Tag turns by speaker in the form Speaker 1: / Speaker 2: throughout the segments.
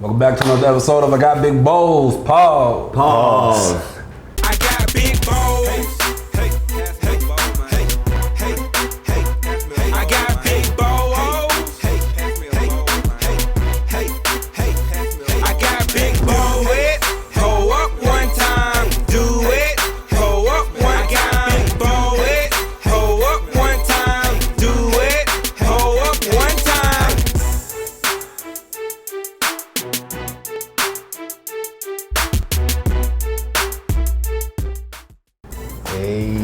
Speaker 1: Welcome back to another episode of I Got Big Bowls. Pause.
Speaker 2: Pause.
Speaker 3: I got big bowls. Hey, hey, hey, hey, hey. I got big bowls. Hey, hey, hey, hey, hey. I got big bowls. Hold up one time, do it. Hold up one time, big bowls. Hold up one time, do it. Hold up one time.
Speaker 1: Hey,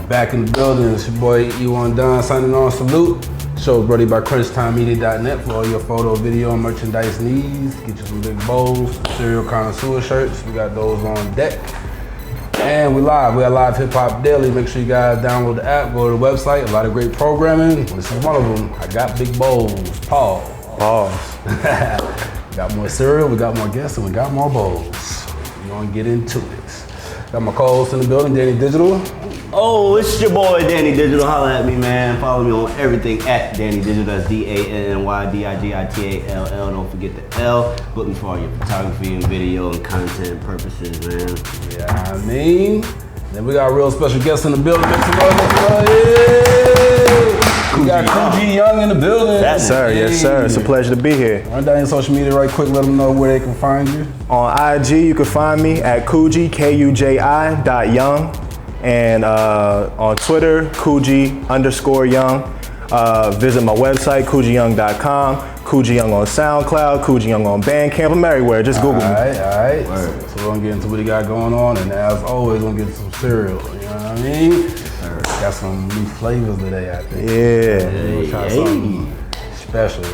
Speaker 1: back in the building. It's your boy E1 Don signing on. Salute. Show is brought to you by CrunchTimeMedia.net for all your photo, video, and merchandise needs. Get you some big bowls, cereal connoisseur shirts. We got those on deck. And we live. We are live Hip Hop Daily. Make sure you guys download the app, go to the website. A lot of great programming. This is one of them. I got big bowls. Pause. We got more cereal, we got more guests, and we got more bowls. We're gonna get into it. Got my co-host in the building, Danny Digital.
Speaker 2: Oh, it's your boy Danny Digital. Holla at me, man. Follow me on everything at Danny Digital. That's DANNYDIGITALL. Don't forget the L. Book me for all your photography and video and content purposes, man.
Speaker 1: Yeah, I mean. Then we got a real special guest in the building. Make some noise, yeah. We got Kuji Young in the building.
Speaker 4: Yes, sir. Yes, sir. It's a pleasure to be here.
Speaker 1: Run down your social media right quick. Let them know where they can find you.
Speaker 4: On IG, you can find me at Kuji, KUJI.Young. And on Twitter, Kuji_Young. Visit my website, KujiYoung.com. Kuji Young on SoundCloud, Kuji Young on Bandcamp. I'm everywhere. Just Google me.
Speaker 1: All right. So we're gonna get into what he got going on, and as always, we're gonna get some cereal. You know what I mean? Got some new flavors today, I think.
Speaker 4: Yeah.
Speaker 1: We're gonna try something special.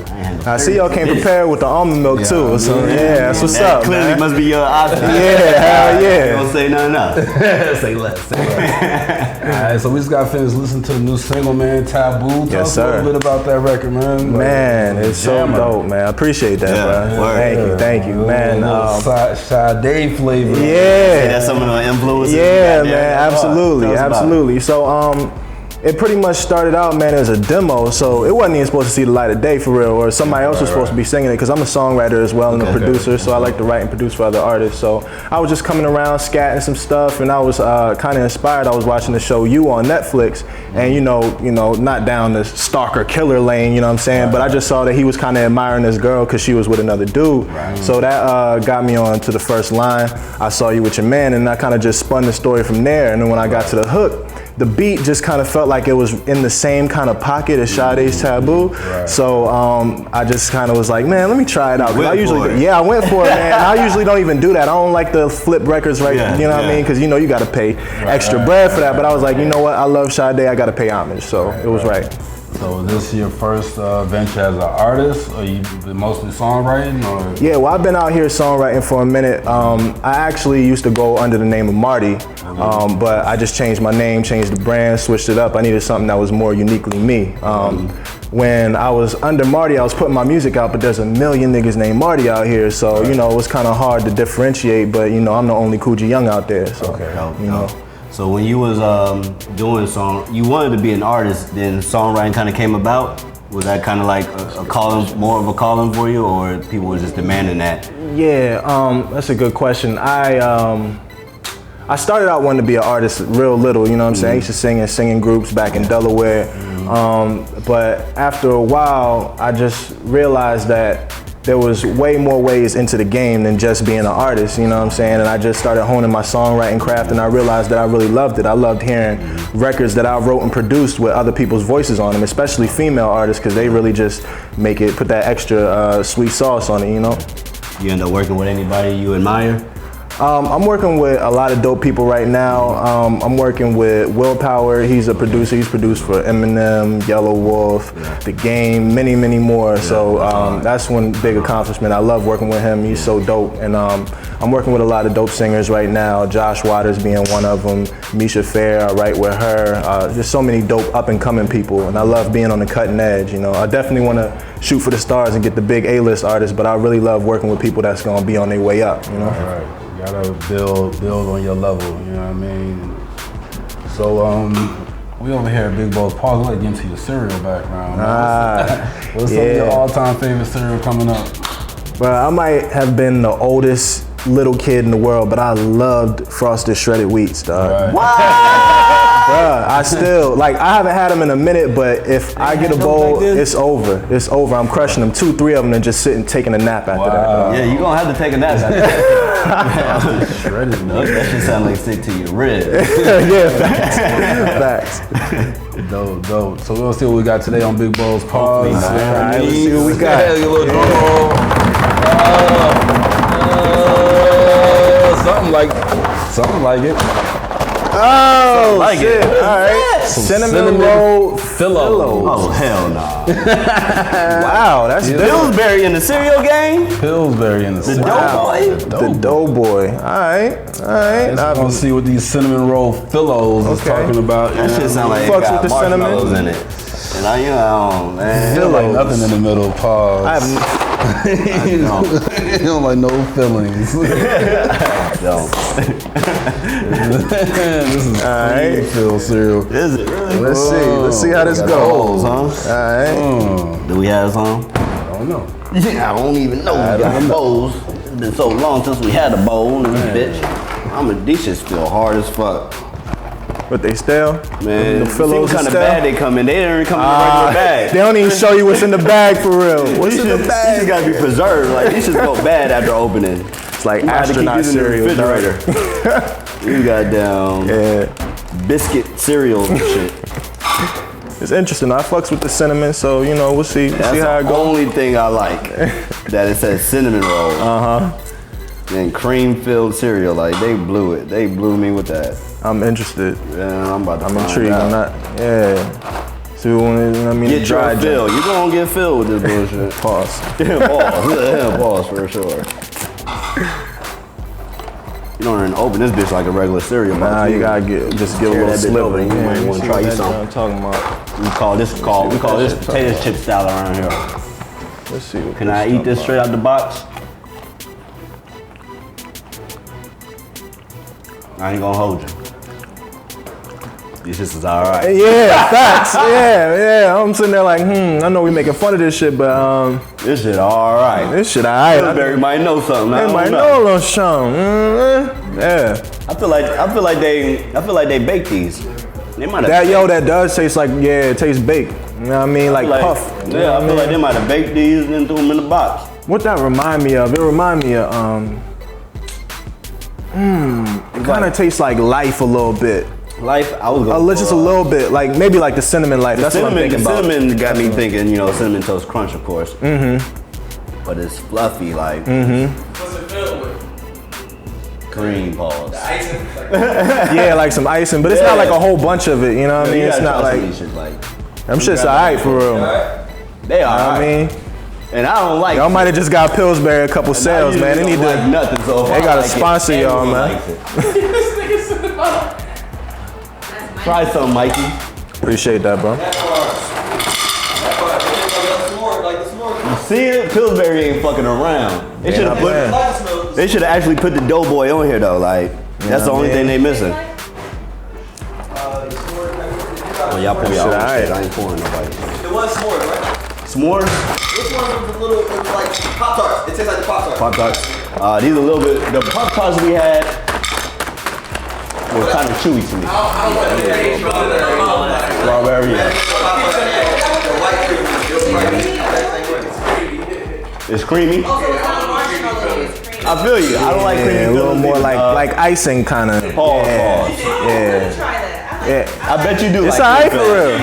Speaker 4: I see y'all came prepared with the almond milk too. So that's what's up,
Speaker 2: Clearly
Speaker 4: man.
Speaker 2: must be your option.
Speaker 4: Yeah, hell yeah.
Speaker 2: Don't say nothing else.
Speaker 1: Say less. Alright, so we just got finished listening to the new single, man, Taboo. Tell us a little bit about that record, man.
Speaker 4: Man, it's so dope, man. I appreciate that, bro. Thank you, man.
Speaker 1: Sade flavor.
Speaker 4: Yeah.
Speaker 2: That's some of the influences.
Speaker 4: Yeah, man, absolutely. So, it pretty much started out, man, as a demo, so it wasn't even supposed to see the light of day for real, or somebody else was supposed to be singing it, because I'm a songwriter as well and a producer, so I like to write and produce for other artists. So I was just coming around, scatting some stuff, and I was kind of inspired. I was watching the show You on Netflix, and you know, not down the stalker killer lane, you know what I'm saying, but I just saw that he was kind of admiring this girl because she was with another dude. So that got me on to the first line, I saw you with your man, and I kind of just spun the story from there. And then when I got to the hook, the beat just kind of felt like it was in the same kind of pocket as Sade's Taboo. So I just kind of was like, man, let me try it out. I usually, I went for it, man. I usually don't even do that. I don't like to flip records, you know what I mean? Because you know got to pay extra bread for that. But I was like, you know what? I love Sade. I got to pay homage. So it was right.
Speaker 1: So is this your first venture as an artist, or you been mostly songwriting? Or?
Speaker 4: Yeah, well, I've been out here songwriting for a minute. I actually used to go under the name of Marty, but I just changed my name, changed the brand, switched it up. I needed something that was more uniquely me. When I was under Marty, I was putting my music out, but there's a million niggas named Marty out here, so you know, it was kind of hard to differentiate, but you know, I'm the only Kuji Young out there, so you know.
Speaker 2: So when you was doing song, you wanted to be an artist, then songwriting kind of came about? Was that kind of like a calling, more of a calling for you, or people were just demanding that?
Speaker 4: Yeah, that's a good question. I started out wanting to be an artist real little, you know what I'm saying? I used to sing in singing groups back in Delaware. But after a while, I just realized that there was way more ways into the game than just being an artist, you know what I'm saying? And I just started honing my songwriting craft, and I realized that I really loved it. I loved hearing records that I wrote and produced with other people's voices on them, especially female artists, because they really just put that extra sweet sauce on it, you know?
Speaker 2: You end up working with anybody you admire?
Speaker 4: I'm working with a lot of dope people right now. I'm working with Willpower. He's a producer. He's produced for Eminem, Yellow Wolf, The Game, many, many more. So that's one big accomplishment. I love working with him. He's so dope. And I'm working with a lot of dope singers right now. Josh Waters being one of them. Misha Fair, I write with her. Just so many dope up and coming people. And I love being on the cutting edge. You know, I definitely want to shoot for the stars and get the big A-list artists, but I really love working with people that's going to be on their way up. You know.
Speaker 1: You gotta build on your level, you know what I mean? So we over here at Big Bowls. Pause, like get into your cereal background. What's some of your all-time favorite cereal coming up?
Speaker 4: Bro, I might have been the oldest little kid in the world, but I loved frosted shredded wheats, dog. Bruh, I still, like, I haven't had them in a minute, but if I get a bowl, it's over. It's over. I'm crushing them, 2, 3 of them, and just sitting taking a nap after that. Dog.
Speaker 2: Yeah, you're gonna have to take a nap after that.
Speaker 1: Shredded,
Speaker 2: That shit sound like stick to your rib.
Speaker 4: Yeah, facts.
Speaker 1: Dope. So we'll see what we got today on Big Bowls Pause.
Speaker 2: Hopefully, man.
Speaker 1: All right,
Speaker 4: Let's see what we got.
Speaker 1: Your little drum roll. Something like it.
Speaker 4: Oh,
Speaker 2: like
Speaker 4: shit.
Speaker 2: it.
Speaker 4: All right. Cinnamon roll
Speaker 1: Philo.
Speaker 2: Oh, hell no.
Speaker 4: Wow, that's dope.
Speaker 2: Pillsbury in the cereal game?
Speaker 1: Pillsbury in the
Speaker 2: The Doughboy?
Speaker 4: The Doughboy. All right.
Speaker 1: Let's go see what these cinnamon roll Philos is
Speaker 4: Okay.
Speaker 1: talking about.
Speaker 2: That shit sound like it
Speaker 4: Fucks
Speaker 2: got
Speaker 4: with the
Speaker 2: marshmallows
Speaker 4: cinnamon.
Speaker 2: in it. And I, man.
Speaker 1: Feel like nothing in the middle. Pause.
Speaker 4: I have
Speaker 1: You don't like no feelings.
Speaker 2: Yo.
Speaker 1: This is
Speaker 4: right.
Speaker 1: Phil cereal.
Speaker 2: Is it really?
Speaker 4: Let's see how this
Speaker 2: Got
Speaker 4: goes.
Speaker 2: bowls, huh?
Speaker 4: All right.
Speaker 2: Do we have some?
Speaker 1: I don't know.
Speaker 2: Yeah, I don't even know we got bowls. It's been so long since we had a bowl in this bitch. These shits feel hard as fuck.
Speaker 4: But they stale.
Speaker 2: Man,
Speaker 4: The
Speaker 2: see
Speaker 4: Philos
Speaker 2: what kind of
Speaker 4: stale?
Speaker 2: bag they come in. They don't even come in a regular bag.
Speaker 4: They don't even show you what's in the bag for real. What's in the
Speaker 2: These
Speaker 4: bag?
Speaker 2: just gotta be preserved. Like, these just go bad after opening.
Speaker 4: It's like
Speaker 2: You might have to keep
Speaker 4: astronaut
Speaker 2: these in the
Speaker 4: cereal. dog.
Speaker 2: refrigerator. You got down
Speaker 4: Yeah.
Speaker 2: biscuit cereals and shit.
Speaker 4: It's interesting. I fucks with the cinnamon, so you know we'll see.
Speaker 2: That's
Speaker 4: see how it
Speaker 2: the
Speaker 4: goes.
Speaker 2: only thing I like. That it says cinnamon roll. And cream-filled cereal. Like, they blew it. They blew me with that.
Speaker 4: I'm interested.
Speaker 2: Yeah, I'm about to
Speaker 4: I'm
Speaker 2: find
Speaker 4: intrigued.
Speaker 2: out.
Speaker 4: I'm not. Yeah. See what I mean?
Speaker 2: Get
Speaker 4: dry
Speaker 2: your fill. You gonna get filled with this bullshit.
Speaker 4: Pause.
Speaker 2: Yeah, pause for sure. You don't even open this bitch like a regular cereal.
Speaker 4: Nah, you gotta just give a
Speaker 2: Tear
Speaker 4: little
Speaker 2: that bitch
Speaker 4: sliver.
Speaker 2: open. You might
Speaker 4: let me
Speaker 2: wanna
Speaker 4: see
Speaker 2: try
Speaker 4: what
Speaker 2: you
Speaker 4: that
Speaker 2: some.
Speaker 4: I'm talking about.
Speaker 2: We call this potato chip style around here.
Speaker 4: Let's see. What
Speaker 2: Can I eat this straight out the box? I ain't gonna hold you. This shit is alright.
Speaker 4: Yeah, facts. Yeah. I'm sitting there like, I know we making fun of this shit, but
Speaker 2: This shit alright.
Speaker 4: this shit alright.
Speaker 2: Pillsbury might know something. I
Speaker 4: They
Speaker 2: don't
Speaker 4: might know a little something. Yeah.
Speaker 2: I feel like they bake these. They might have
Speaker 4: That does taste like, it tastes baked. You know what I mean? Like puff. You know
Speaker 2: Yeah,
Speaker 4: what
Speaker 2: I feel like they might have baked these and threw them in the box.
Speaker 4: What that remind me of? It remind me of it kind of tastes like Life a little bit.
Speaker 2: Life, I was going
Speaker 4: Just a little bit, like maybe like the cinnamon Life. That's what I'm thinking about.
Speaker 2: Cinnamon got me thinking, Cinnamon Toast Crunch, of course. Mm-hmm. But it's fluffy, like. Mm-hmm.
Speaker 5: What's it filled with?
Speaker 2: Cream balls.
Speaker 5: Icing?
Speaker 4: Yeah, like some icing, but it's not like a whole bunch of it. You know what I mean? It's not like them shit's alright for real.
Speaker 2: They are.
Speaker 4: I mean,
Speaker 2: and I don't like.
Speaker 4: y'all might have just got Pillsbury a couple sales, man. They need to.
Speaker 2: like nothing. So
Speaker 4: They gotta sponsor y'all, man.
Speaker 2: Try some, Mikey.
Speaker 4: Appreciate that, bro.
Speaker 2: You see it? Pillsbury ain't fucking around. They should have
Speaker 4: playing.
Speaker 2: They should have actually put the Doughboy on here though. Like that's the only thing they missing. Oh, y'all pour y'all own
Speaker 4: alright.
Speaker 2: shit. I ain't pouring nobody.
Speaker 5: It was s'mores, right?
Speaker 2: S'mores,
Speaker 5: This one was a little, it was like Pop-Tarts. It tastes like the Pop-Tarts.
Speaker 2: Pop Tarts. These a little bit. The Pop Tarts we had were kind of chewy to me.
Speaker 5: I don't want to say
Speaker 2: Strawberry. Yeah.
Speaker 5: the white cream is
Speaker 2: It's creamy.
Speaker 6: Also, it's not marshmallow, it's cream.
Speaker 2: I feel you. I don't like creamy.
Speaker 4: Yeah, a little
Speaker 2: fillings
Speaker 4: more
Speaker 2: either.
Speaker 4: like icing kind of.
Speaker 2: Pause.
Speaker 4: Yeah.
Speaker 6: Try that.
Speaker 4: Yeah.
Speaker 2: I bet you do.
Speaker 4: It's
Speaker 2: like
Speaker 4: alright
Speaker 2: cream
Speaker 4: for
Speaker 2: fillings.
Speaker 4: real.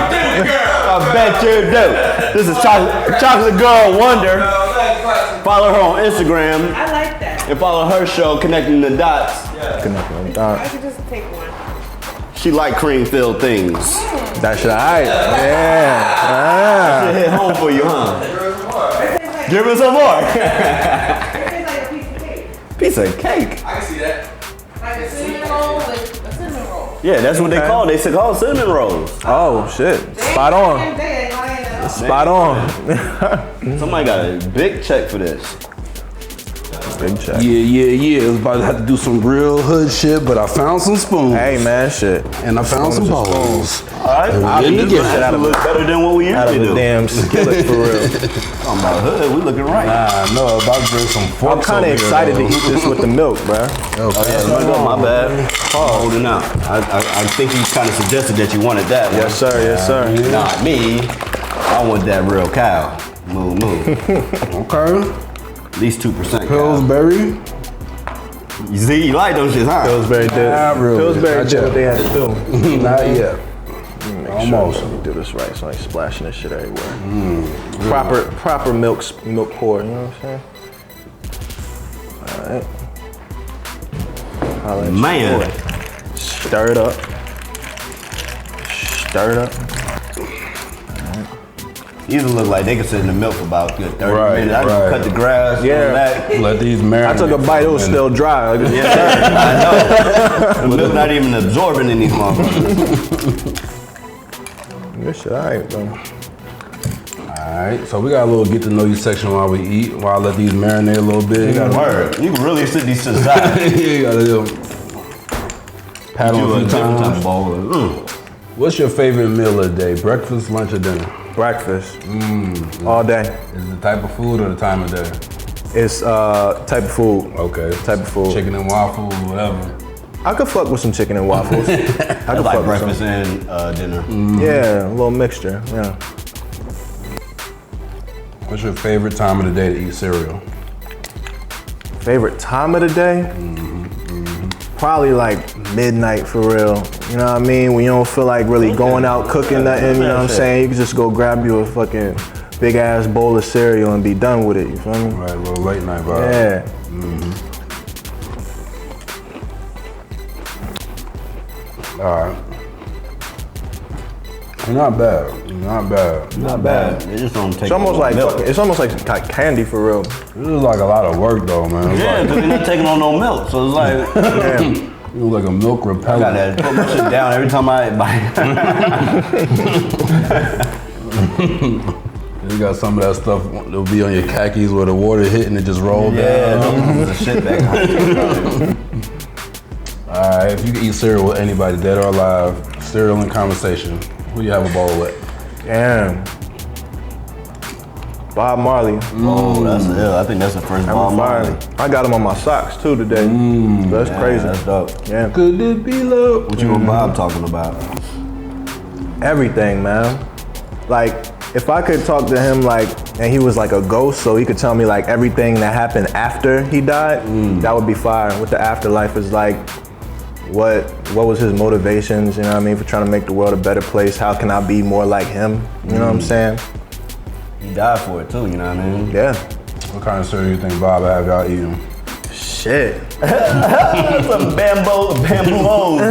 Speaker 2: I bet you do. This is Chocolate Girl Wonder. Follow her on Instagram
Speaker 6: I like that.
Speaker 2: and follow her show, Connecting the Dots.
Speaker 6: I could just take one.
Speaker 2: She like cream-filled things.
Speaker 4: That shit alright. Yeah.
Speaker 2: It hit home for you, huh? Give her some more.
Speaker 6: It tastes like a piece of cake.
Speaker 2: Piece of cake.
Speaker 5: I can see that.
Speaker 6: Like a cinnamon roll with a cinnamon roll.
Speaker 2: Yeah, that's what they call. They call cinnamon rolls.
Speaker 4: Oh shit. Spot on. Spot on.
Speaker 2: Somebody got a big check for this.
Speaker 4: Big check.
Speaker 1: Yeah. I was about to have to do some real hood shit, but I found some spoons.
Speaker 4: Hey man, shit.
Speaker 1: And I found some bowls.
Speaker 2: Alright,
Speaker 4: I'll
Speaker 2: this
Speaker 4: get shit
Speaker 2: out of look better than what we
Speaker 4: Out of
Speaker 2: usually
Speaker 4: the
Speaker 2: do.
Speaker 4: damn skillet for real.
Speaker 2: Talking about hood, we looking right.
Speaker 1: Nah, no, about to bring some forks.
Speaker 4: I'm kind of excited to eat this with the milk, bro.
Speaker 2: My bad. Holding out. I think you kind of suggested that you wanted that one.
Speaker 4: Yes sir, yes sir.
Speaker 2: Not me. I want that real cow. Move.
Speaker 1: Okay.
Speaker 2: At least 2% cow.
Speaker 1: Pillsbury.
Speaker 2: You see, you like those shit, huh?
Speaker 4: Pillsbury did.
Speaker 1: Not really.
Speaker 4: Pillsbury
Speaker 1: Not
Speaker 4: did what
Speaker 1: yet.
Speaker 4: they had to do.
Speaker 1: Not yet.
Speaker 4: Almost. Let me do this right, so I ain't splashing this shit everywhere. Proper milk pour. You know what I'm saying? All right. Holla at your
Speaker 2: Man.
Speaker 4: boy. Stir it up.
Speaker 2: These look like they could sit in the milk for about good 30
Speaker 1: Right,
Speaker 2: minutes. I
Speaker 1: right.
Speaker 2: just cut the grass.
Speaker 4: Yeah.
Speaker 2: Back.
Speaker 1: Let these marinate.
Speaker 4: I took a bite, it was
Speaker 1: for
Speaker 4: still dry. Like,
Speaker 2: Yeah, I know. The milk not even absorbing in these motherfuckers.
Speaker 4: this shit, all right, bro.
Speaker 1: Alright, so we got a little get to know you section while we eat, while I let these marinate a little bit. You gotta
Speaker 2: Word. You can really sit these to the side.
Speaker 1: you gotta do pat on a few
Speaker 2: different type
Speaker 1: times.
Speaker 2: of bowl.
Speaker 1: What's your favorite meal of the day? Breakfast, lunch, or dinner?
Speaker 4: Breakfast. All day.
Speaker 1: Is it the type of food or the time of day?
Speaker 4: It's type of food.
Speaker 1: Okay.
Speaker 4: Type of food.
Speaker 1: Chicken and waffles, whatever.
Speaker 4: I could fuck with some chicken and waffles. I
Speaker 2: I
Speaker 4: could
Speaker 2: like
Speaker 4: fuck with
Speaker 2: breakfast
Speaker 4: some.
Speaker 2: and dinner.
Speaker 4: Yeah, a little mixture. Yeah.
Speaker 1: What's your favorite time of the day to eat cereal?
Speaker 4: Favorite time of the day? Probably like midnight for real. You know what I mean? When you don't feel like really going out cooking nothing, you know what I'm saying? You can just go grab you a fucking big ass bowl of cereal and be done with it, you feel me?
Speaker 1: Right, a little late night vibe.
Speaker 4: Yeah.
Speaker 1: Alright. Not bad.
Speaker 2: Not bad. They just don't take
Speaker 4: It's almost like
Speaker 2: milk.
Speaker 4: it's almost like candy for real.
Speaker 1: This is like a lot of work though, man. It's
Speaker 2: Yeah, because they're not taking on no milk. So it's like,
Speaker 4: Yeah.
Speaker 1: You look like a milk
Speaker 2: I
Speaker 1: repellent.
Speaker 2: gotta put my shit down every time I buy.
Speaker 1: You got some of that stuff that'll be on your khakis where the water hit and it just rolled
Speaker 2: Yeah,
Speaker 1: down.
Speaker 2: the shit back.
Speaker 1: Alright, if you could eat cereal with anybody, dead or alive, cereal in conversation, who you have a bowl with?
Speaker 4: Damn. Bob Marley.
Speaker 2: Oh, that's ill. I think that's the first
Speaker 4: Number
Speaker 2: Bob Marley.
Speaker 4: 5. I got him on my socks too today. That's crazy.
Speaker 2: That's dope.
Speaker 4: Yeah.
Speaker 1: Could it be love?
Speaker 2: What you and Bob talking about?
Speaker 4: Everything, man. Like, if I could talk to him like, and he was like a ghost, so he could tell me like everything that happened after he died, that would be fire. What the afterlife is like, what was his motivations, you know what I mean, for trying to make the world a better place? How can I be more like him? You know what I'm saying?
Speaker 2: He died for it too, you know what I mean?
Speaker 4: Yeah.
Speaker 1: What kind of cereal you think Bob have y'all eating?
Speaker 4: Shit.
Speaker 2: Some bamboo O's.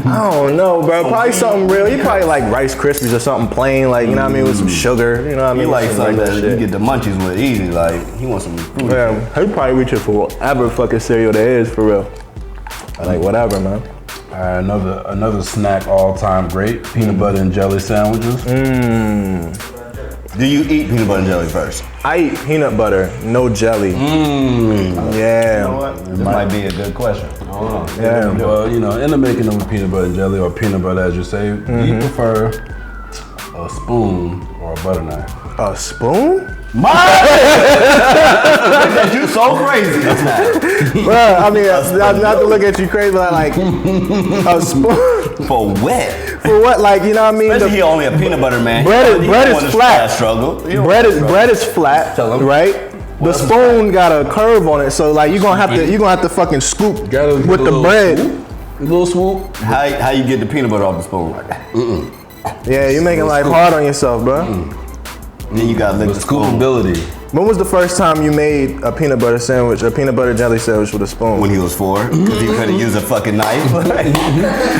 Speaker 4: I don't know, bro. Probably something real. He probably like Rice Krispies or something plain, like, you know what I mean, with some sugar, you know what I
Speaker 2: He
Speaker 4: mean?
Speaker 2: like
Speaker 4: Some
Speaker 2: something
Speaker 4: regular
Speaker 2: that you get the munchies with easy. Like, he wants some fruit.
Speaker 4: Yeah, he probably reaching for whatever fucking cereal there is, for real. Like, whatever, man.
Speaker 1: Another snack all-time great, peanut butter and jelly sandwiches.
Speaker 2: Do you eat peanut butter and jelly first?
Speaker 4: I eat peanut butter, no jelly. Yeah.
Speaker 2: This might be a good question.
Speaker 4: Yeah.
Speaker 1: Well, you know, in the making of a peanut butter and jelly or peanut butter, as you say, do you prefer a spoon or a butter knife?
Speaker 4: A spoon?
Speaker 2: You so crazy. That's not.
Speaker 4: Well, I mean, not to look at you crazy, but like a spoon
Speaker 2: For what?
Speaker 4: for what? Like, you know what I mean?
Speaker 2: Especially he only a peanut butter man.
Speaker 4: Bread
Speaker 2: He
Speaker 4: is
Speaker 2: don't want to
Speaker 4: flat.
Speaker 2: Struggle. He don't
Speaker 4: Bread
Speaker 2: want
Speaker 4: is
Speaker 2: to
Speaker 4: bread is flat,
Speaker 1: Tell 'em.
Speaker 4: right? The spoon got a curve on it, so like you're gonna have to fucking scoop
Speaker 1: Gotta
Speaker 4: with
Speaker 1: get a
Speaker 4: the
Speaker 1: little
Speaker 4: bread.
Speaker 1: swoop. A little swoop.
Speaker 2: How you get the peanut butter off the spoon?
Speaker 4: Yeah, you're making life hard on yourself, bro.
Speaker 2: Then you gotta lick
Speaker 1: With
Speaker 2: the spoon.
Speaker 1: scoopability.
Speaker 4: When was the first time you made a peanut butter sandwich, a peanut butter jelly sandwich with a spoon?
Speaker 2: When he was 4, because he couldn't use a fucking knife.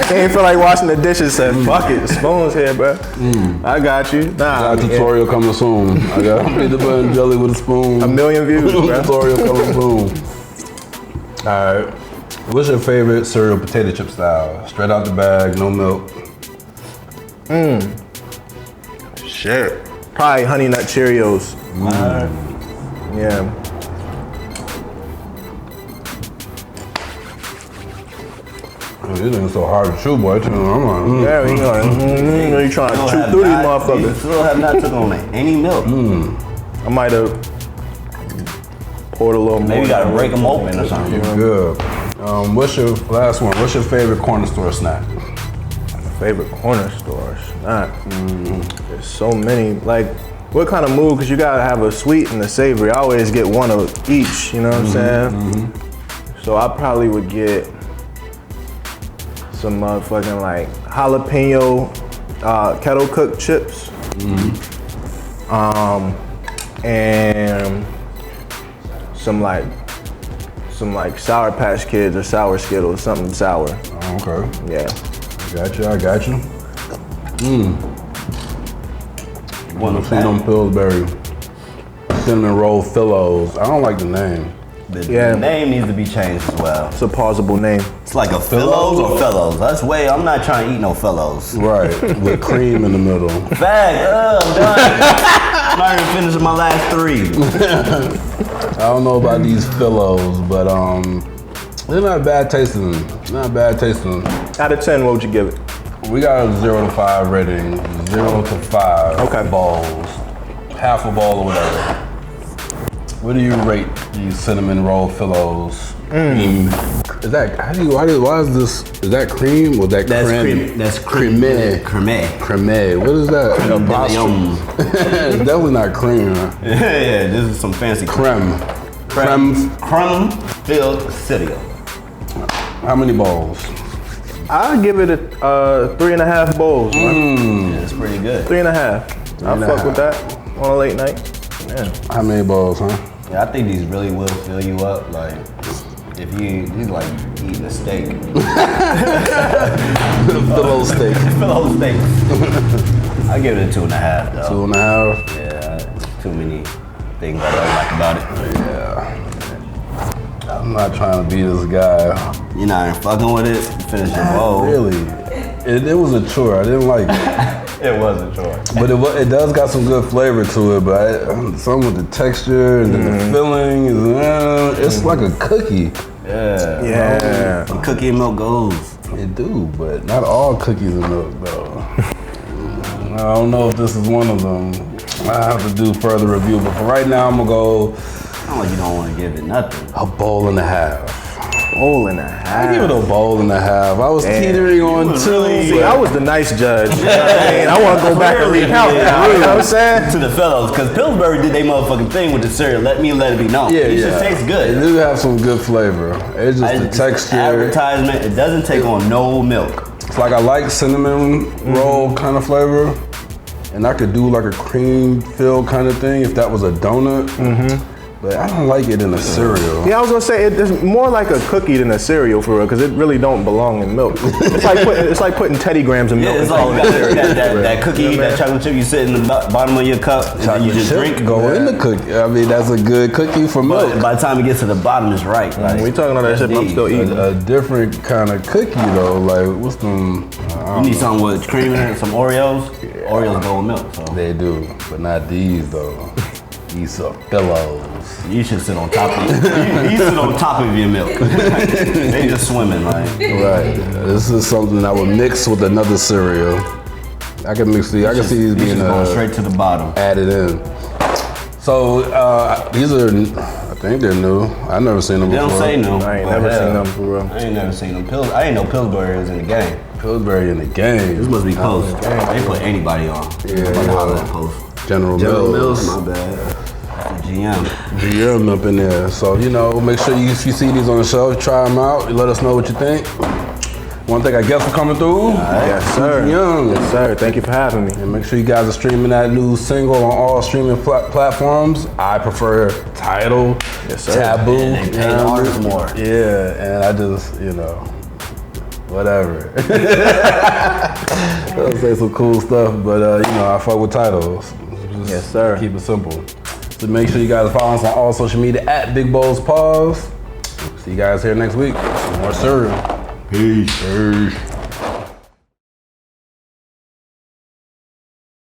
Speaker 4: He ain't feel like washing the dishes, said, fuck it, the spoon's here, bro. I got you. Nah,
Speaker 1: Our tutorial coming soon. I got peanut butter and jelly with a spoon.
Speaker 4: a million views, bro.
Speaker 1: Tutorial coming soon. All right. What's your favorite cereal potato chip style? Straight out the bag, no milk.
Speaker 4: Shit. Probably Honey Nut Cheerios. Yeah.
Speaker 1: This ain't so hard to chew, boy. I'm like,
Speaker 4: Yeah, you know, you trying to chew through these
Speaker 2: You
Speaker 4: motherfuckers.
Speaker 2: still have not took on any milk.
Speaker 4: I might have poured a little more.
Speaker 2: Maybe you gotta break them open or something.
Speaker 1: good. What's your last one? What's your favorite corner store snack?
Speaker 4: Favorite corner store snack. There's so many. Like, what kind of mood? Because you gotta have a sweet and a savory. I always get one of each. You know what I'm saying? So I probably would get some motherfucking like jalapeno kettle cooked chips. And some like Sour Patch Kids or Sour Skittles, something sour.
Speaker 1: Oh, okay.
Speaker 4: Yeah.
Speaker 1: I got you.
Speaker 2: One of
Speaker 1: See them Pillsbury cinnamon roll Phillos. I don't like the name.
Speaker 2: The name needs to be changed as well.
Speaker 4: It's a pausable name.
Speaker 2: It's like a Phillos or Fellows. That's way. I'm not trying to eat no Fellows.
Speaker 1: Right, with cream in the middle.
Speaker 2: Fact. I'm done. I'm not even finishing my last 3.
Speaker 1: I don't know about these Phillos, but they're not bad tasting. Not bad tasting.
Speaker 4: Out of 10, what would you give it?
Speaker 1: We got a 0 to 5 rating. 0 to 5.
Speaker 4: Okay.
Speaker 1: Balls. Half a ball or whatever. What do you rate these cinnamon roll Phillos? Is that why is this? Is that cream or that
Speaker 2: That's
Speaker 1: creme?
Speaker 2: cream. That's cream.
Speaker 1: Creme. Creme. What is that? It's definitely not cream. Huh?
Speaker 2: Yeah, this is some fancy
Speaker 1: Creme.
Speaker 2: crumb filled cereal.
Speaker 1: How many bowls?
Speaker 4: I'd give it a 3.5 bowls, man.
Speaker 2: Yeah, it's pretty good.
Speaker 4: 3.5. I fuck with that on a late night. Yeah.
Speaker 1: How many bowls, huh?
Speaker 2: Yeah, I think these really will fill you up. Like, if he's like eating a steak.
Speaker 1: Phillo steak.
Speaker 2: Phillo steak. I give it a 2.5 though.
Speaker 1: 2.5.
Speaker 2: Yeah, too many things I don't like about it.
Speaker 1: Yeah. I'm not trying to be this guy.
Speaker 2: You're not even fucking with it. Finish your bowl.
Speaker 1: Really? It was a chore. I didn't like it.
Speaker 2: It was a choice.
Speaker 1: But it does got some good flavor to it, but some with the texture and then the filling, it's like a cookie.
Speaker 2: Yeah. The cookie and milk goes.
Speaker 1: It do, but not all cookies and milk though. I don't know if this is one of them. I have to do further review, but for right now I'm gonna go
Speaker 2: I'm like, you don't want to give it nothing.
Speaker 1: a bowl and a half.
Speaker 4: Bowl and a half.
Speaker 1: I give it a bowl and a half. I was teetering on two.
Speaker 4: See, I was the nice judge. You know what I mean? I want to go back and recount now. You know what I'm saying?
Speaker 2: To the fellows, because Pillsbury did their motherfucking thing with the cereal. Let it be known.
Speaker 1: Yeah,
Speaker 2: it just tastes
Speaker 1: It
Speaker 2: good.
Speaker 1: do have some good flavor. It's just the
Speaker 2: It's
Speaker 1: texture.
Speaker 2: advertisement. It doesn't take on no milk.
Speaker 1: It's like I like cinnamon roll kind of flavor, and I could do like a cream filled kind of thing if that was a donut. But I don't like it in a cereal.
Speaker 4: Yeah, I was gonna say it's more like a cookie than a cereal for real, because it really don't belong in milk. It's like putting Teddy Grahams in milk.
Speaker 2: Yeah, it's
Speaker 4: and
Speaker 2: like
Speaker 4: calling it cereal.
Speaker 2: that cookie, that chocolate chip you sit in the bottom of your cup and then you just drink.
Speaker 1: Go in the cookie. I mean, that's a good cookie for milk.
Speaker 2: But by the time it gets to the bottom, it's right. Like,
Speaker 4: We talking about that shit, but I'm still eating.
Speaker 1: A different kind of cookie though. Like what's them?
Speaker 2: You need something with cream in it, some Oreos. Oreos go with milk. So
Speaker 1: They do, but not these though. These are pillows.
Speaker 2: you should sit on top of it. You sit on top of your milk. They just swimming like.
Speaker 1: Right. This is something I would mix with another cereal. I can mix these. I can see these being
Speaker 2: going straight to the bottom.
Speaker 1: added in. So these are, I think they're new. I've never seen them
Speaker 2: They
Speaker 1: before.
Speaker 2: don't say no.
Speaker 4: I ain't
Speaker 2: but
Speaker 4: never
Speaker 2: hell,
Speaker 4: seen them for real.
Speaker 2: I ain't never seen them. I ain't know Pillsbury was in the game.
Speaker 1: Pillsbury in the game.
Speaker 2: This must be Post. They put anybody on.
Speaker 1: Yeah.
Speaker 2: Holler at Post.
Speaker 1: General Mills.
Speaker 2: My bad. GM.
Speaker 1: GM up in there. So, make sure if you see these on the shelf, try them out. Let us know what you think. Want to thank our guests for coming through.
Speaker 4: Yes, sir.
Speaker 1: Young.
Speaker 4: Yes, sir. Thank you for having me.
Speaker 1: And make sure you guys are streaming that new single on all streaming platforms. I prefer Tidal,
Speaker 4: Yes, sir.
Speaker 1: Taboo.
Speaker 2: And they pay the artists more.
Speaker 1: Yeah, and I just, whatever. I'll say some cool stuff, but I fuck with Tidal.
Speaker 4: Yes, sir.
Speaker 1: Keep it simple. So make sure you guys follow us on all social media at Big Bowls Pause. See you guys here next week. Some more cereal. Peace.